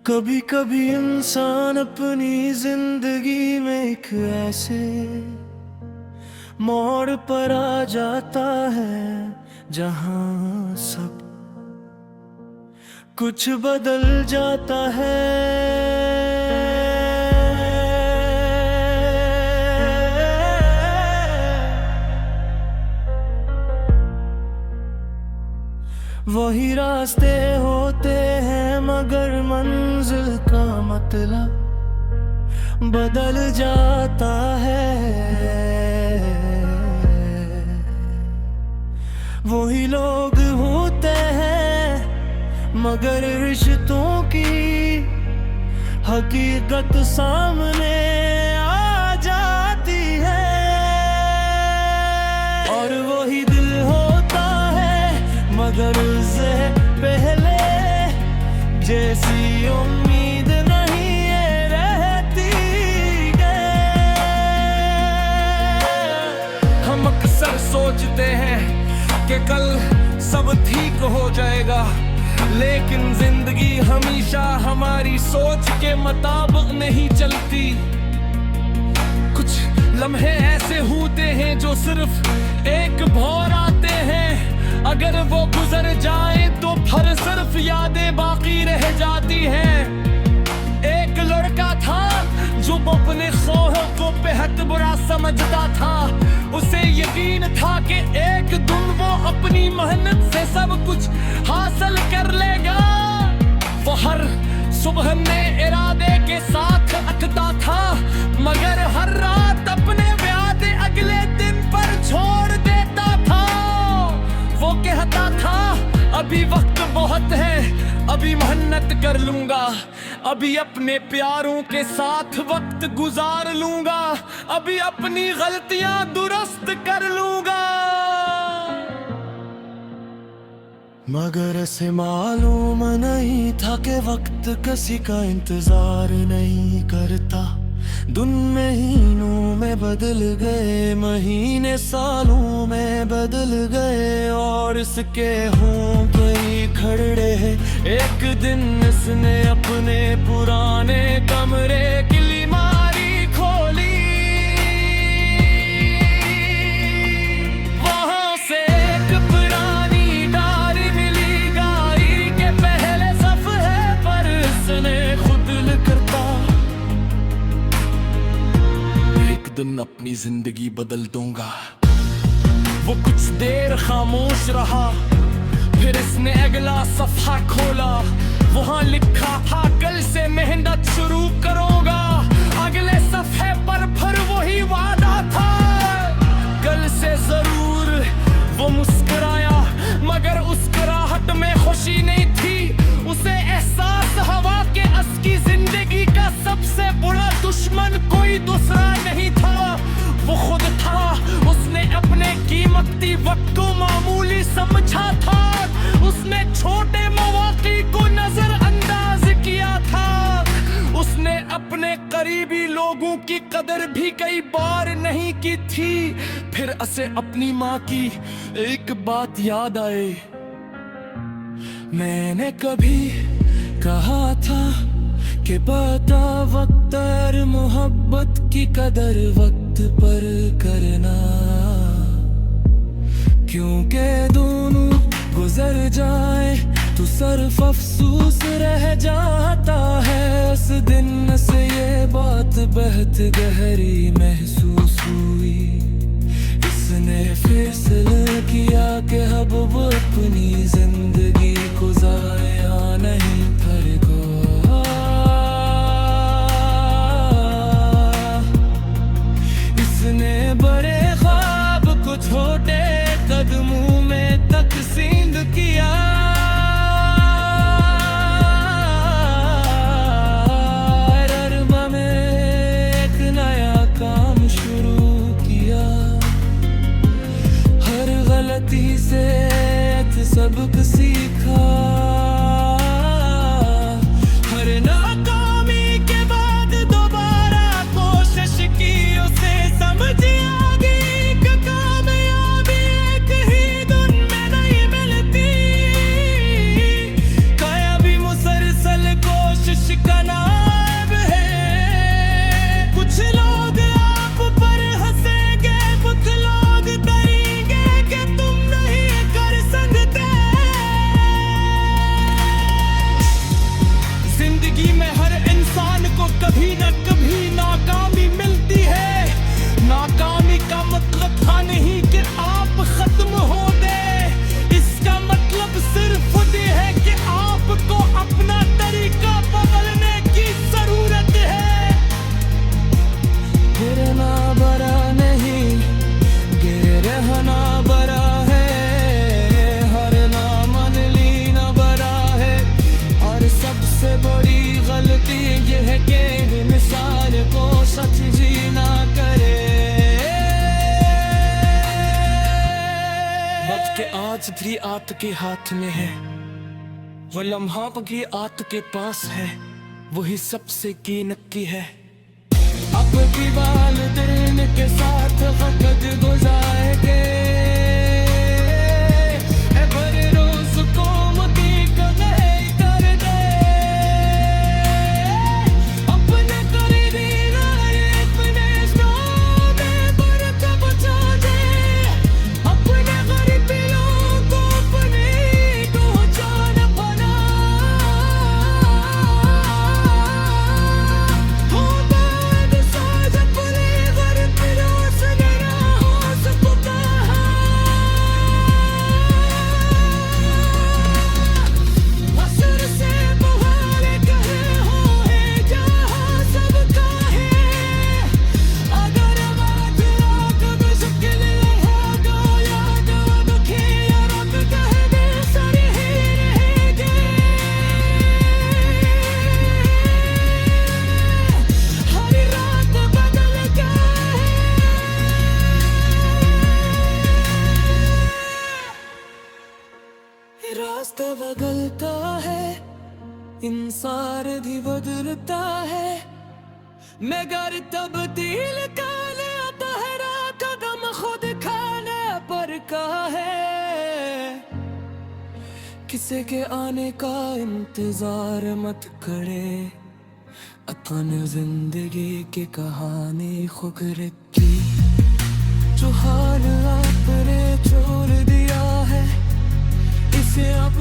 कभी कभी इंसान अपनी जिंदगी में एक ऐसे मोड़ पर आ जाता है जहां सब कुछ बदल जाता है। वही रास्ते होते हैं मगर मंजिल का मतलब बदल जाता है। वही लोग होते हैं मगर रिश्तों की हकीकत सामने आ जाती है। और वही दिल होता है मगर उससे पहले जैसी उम्मीद नहीं है रहती है। हम अक्सर सोचते हैं कि कल सब ठीक हो जाएगा, लेकिन जिंदगी हमेशा हमारी सोच के मुताबिक नहीं चलती। कुछ लम्हे ऐसे होते हैं जो सिर्फ एक भौर आते हैं, अगर वो गुजर जाए तो फिर सिर्फ यादें बाकी रह जाती हैं। एक लड़का था जो अपने खौफ को बेहद बुरा समझता था। उसे यकीन था कि एक दिन वो अपनी मेहनत से सब कुछ हासिल कर लेगा। वो हर सुबह में इरादे के साथ उठता था मगर हर रात अपने वादे अगले दिन पर छोड़ देता था। वो कहता था अभी वक्त बहुत है, अभी मेहनत कर लूंगा, अभी अपने प्यारों के साथ वक्त गुजार लूंगा, अभी अपनी गलतियां दुरुस्त कर लूंगा। मगर ऐसे मालूम नहीं था कि वक्त किसी का इंतजार नहीं करता। दिन महीनों में बदल गए, महीने सालों में बदल गए और इसके हों कई खड़े हैं। एक दिन इसने अपने पुराने कमरे की अलमारी खोली, वहां से एक पुरानी डायरी मिली गाड़ी के पहले सफ़े पर इसने खुद लिखता, दिन अपनी जिंदगी बदल दूंगा। वो कुछ देर खामोश रहा, फिर इसने अगला सफा खोला। वहां लिखा था कल से मेहनत शुरू करूंगा। अगले सफे पर फिर वही वादा था, कल से जरूर। वो मुस्कुराया मगर मुस्कुराहट में खुशी नहीं थी। उसे एहसास हवा के असकी जिंदगी का सबसे बड़ा दुश्मन कोई दूसरा नहीं था, वो खुद था। उसने अपने कीमती वक्त को मामूली समझा था, उसने छोटे मौके को नजरअंदाज किया था। उसने अपने करीबी लोगों की कदर भी कई बार नहीं की थी। फिर उसे अपनी माँ की एक बात याद आए, मैंने कभी कहा था कि बता वक्त और मोहब्बत की कदर वक्त पर करना, क्योंकि दोनों गुजर जाए तो सिर्फ अफसोस रह जाता है। उस दिन से ये बात बहुत गहरी महसूस हुई। इसने फैसला किया कि अब वो अपनी जिंदगी को ज़ाया नहीं करेगा। इसने बड़े ख्वाब को छोटे कदमों में तकसीम किया। अरमा में एक नया काम शुरू किया, हर गलती से सबक आज भी आपके हाथ में है, वो लम्हा भी आपके पास है, वही सबसे कीमत की है। आपकी वालिदैन के साथ वक्त गुजारेंगे, बड़े रोज को मती कदर कर दे, अपने करीबी अपने नाम पर बचा दे, अपने गरीबियों को अपने को जान बना। रास्ता बदलता है, इंसान भी बदलता है, मगर तब्दील करने आता है, कदम खुद खाने पर का है। किसी के आने का इंतजार मत करे, अपन जिंदगी की कहानी खुद लिखी। जो हाल आपने छोड़ दिया है, इसे अब